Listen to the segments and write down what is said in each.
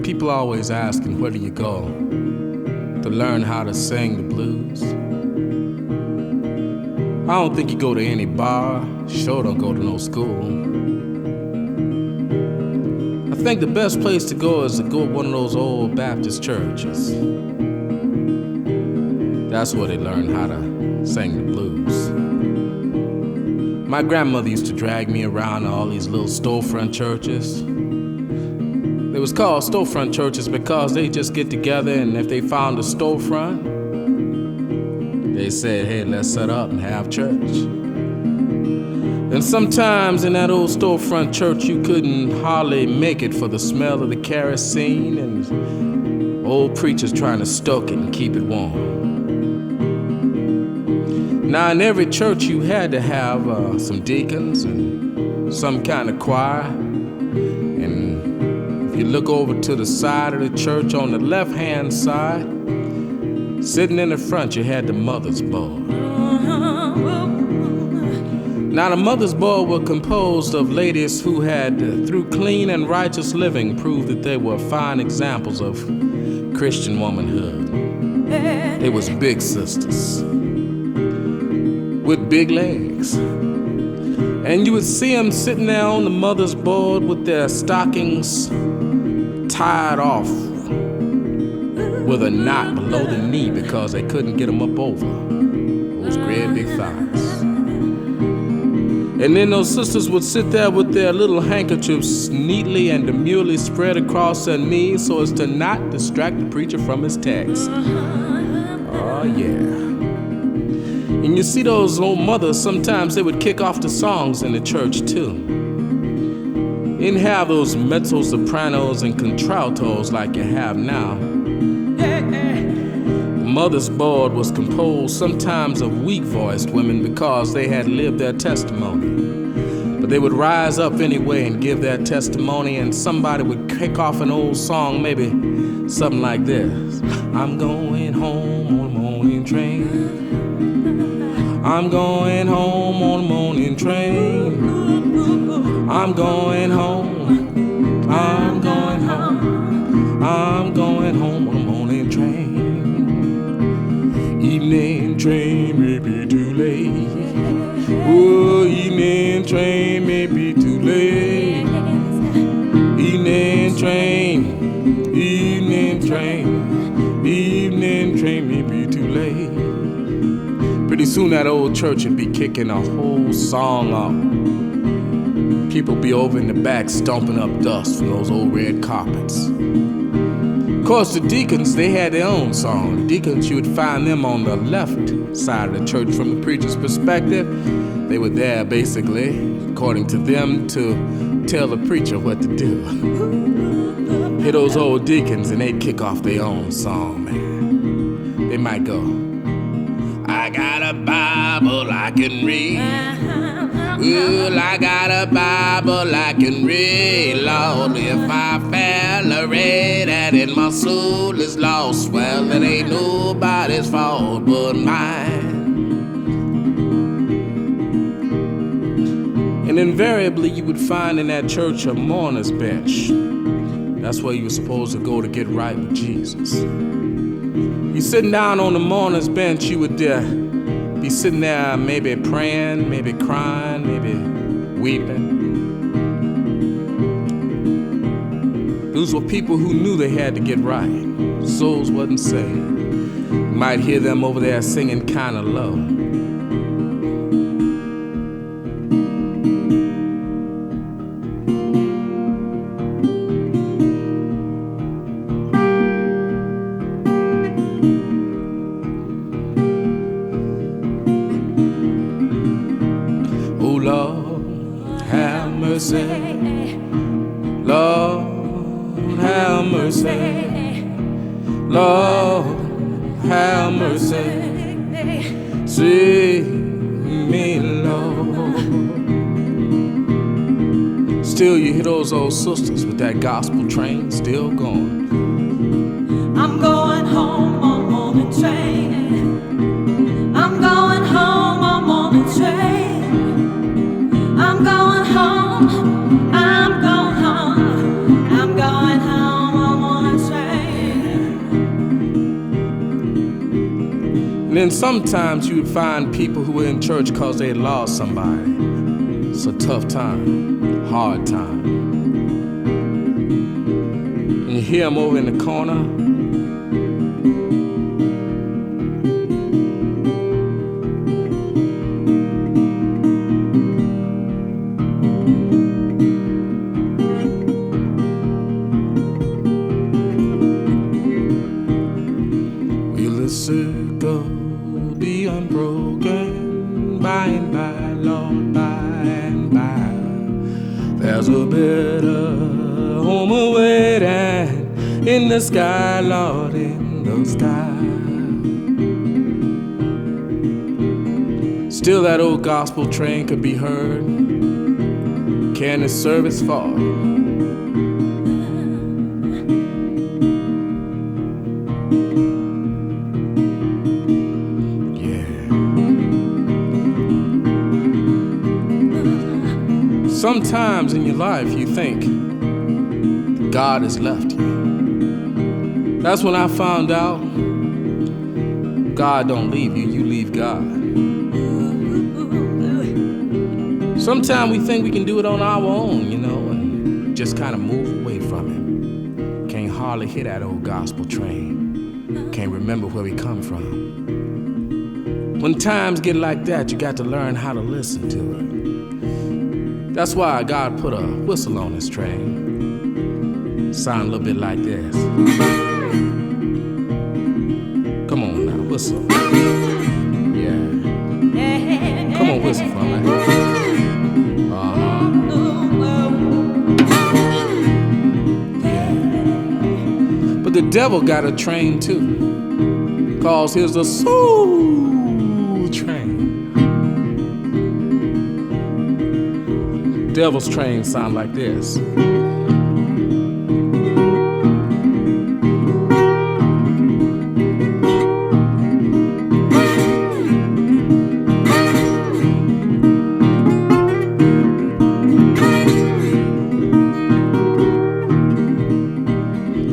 People always asking, where do you go to learn how to sing the blues? I don't think you go to any bar, sure don't go to no school. I think the best place to go is to go to one of those old Baptist churches. That's where they learn how to sing the blues. My grandmother used to drag me around to all these little storefront churches. It was called storefront churches because they just get together, and if they found a storefront, they said, hey, let's set up and have church. And sometimes in that old storefront church, you couldn't hardly make it for the smell of the kerosene and old preachers trying to stoke it and keep it warm. Now, in every church, you had to have some deacons and some kind of choir. And if you look over to the side of the church, on the left-hand side, sitting in the front, you had the mother's board. Now, the mother's board were composed of ladies who had, through clean and righteous living, proved that they were fine examples of Christian womanhood. They was big sisters with big legs. And you would see them sitting there on the mother's board with their stockings tied off with a knot below the knee because they couldn't get them up over those great big thighs. And then those sisters would sit there with their little handkerchiefs neatly and demurely spread across their knees so as to not distract the preacher from his text. Oh, yeah. And you see those old mothers, sometimes they would kick off the songs in the church, too. They didn't have those mezzo-sopranos and contraltos like you have now. The mother's board was composed sometimes of weak-voiced women because they had lived their testimony. But they would rise up anyway and give their testimony, and somebody would kick off an old song, maybe something like this. I'm going home on the morning train. I'm going home on the morning train. I'm going home. I'm going home. I'm going home on the morning train. Evening train may be too late. Oh, evening train may be too late. Evening train. Evening train. Evening train may be too late. Pretty soon that old church would be kicking a whole song up. People be over in the back stomping up dust from those old red carpets. Of course, the deacons, they had their own song. The deacons, you would find them on the left side of the church from the preacher's perspective. They were there, basically, according to them, to tell the preacher what to do. Hear those old deacons, and they'd kick off their own song, man. They might go, I got a Bible I can read. Well, I got a Bible I can read. Lord, if I fail to read that and my soul is lost, well, it ain't nobody's fault but mine. And invariably, you would find in that church a mourner's bench. That's where you were supposed to go to get right with Jesus. You sitting down on the mourner's bench, you would be sitting there maybe praying, maybe crying, maybe weeping. Those were people who knew they had to get right. Souls wasn't saved. You might hear them over there singing kind of low. Lord, have mercy. Lord, have mercy. Save me, Lord. Still, you hear those old sisters with that gospel train still going. I'm going home on the train. I'm going home on the train. I'm going home. I'm going home. I'm going home on then sometimes you would find people who were in church because they had lost somebody. It's a tough time, hard time. And you hear them over in the corner. Will the circle be unbroken by and by, Lord, by and by? There's a better home awaiting in the sky, Lord, in the sky. Still that old gospel train could be heard. Can the service fall? Sometimes in your life you think God has left you. That's when I found out God don't leave you, you leave God. Sometimes we think we can do it on our own, you know, and just kind of move away from Him. Can't hardly hear that old gospel train. Can't remember where we come from. When times get like that, you got to learn how to listen to it. That's why God put a whistle on His train. Sound a little bit like this. Come on now, whistle. Yeah. Come on, whistle for me. Yeah. But the devil got a train too. 'Cause here's a soul train. Devil's train sound like this.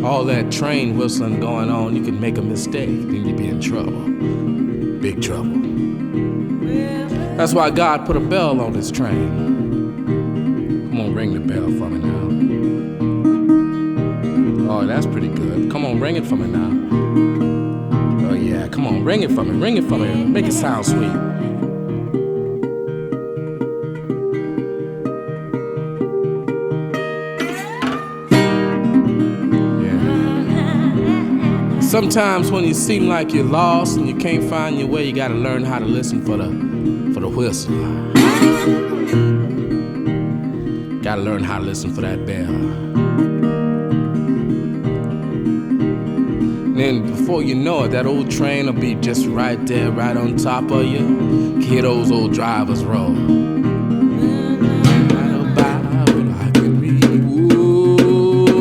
All that train whistling going on, you could make a mistake, then you'd be in trouble. Big trouble. That's why God put a bell on His train. Come on, ring the bell for me now. Oh, that's pretty good. Come on, ring it for me now. Oh yeah, come on, ring it for me, ring it for me. Make it sound sweet. Yeah. Sometimes when you seem like you're lost and you can't find your way, you gotta learn how to listen for the whistle. Gotta learn how to listen for that bell. And then before you know it, that old train will be just right there, right on top of you. Hear those old drivers roll.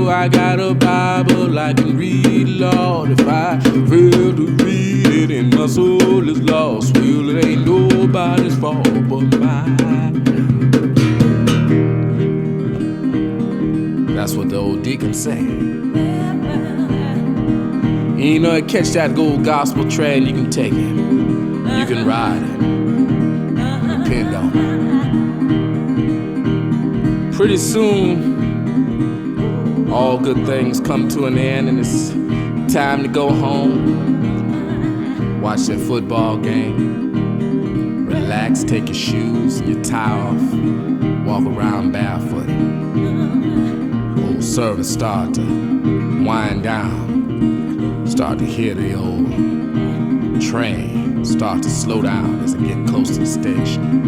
I got a Bible I can read, Lord. If I fail to read it and my soul is lost, well, it ain't nobody's fault but mine. That's what the old deacon say. And you know, catch that old gospel train, you can take it. You can ride it. Depend on it. Pretty soon, all good things come to an end and it's time to go home. Watch that football game. Relax, take your shoes, your tie off. Walk around barefoot. Old service start to wind down. Start to hear the old train start to slow down as it get close to the station.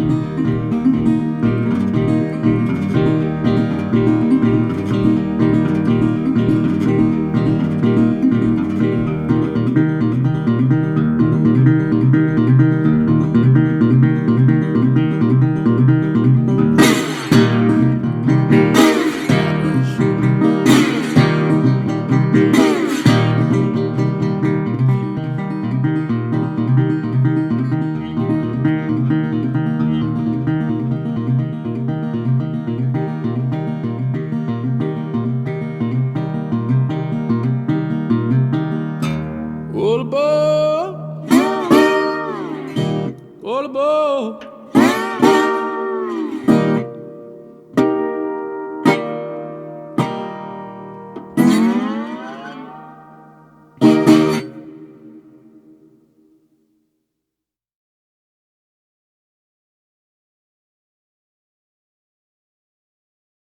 All aboard.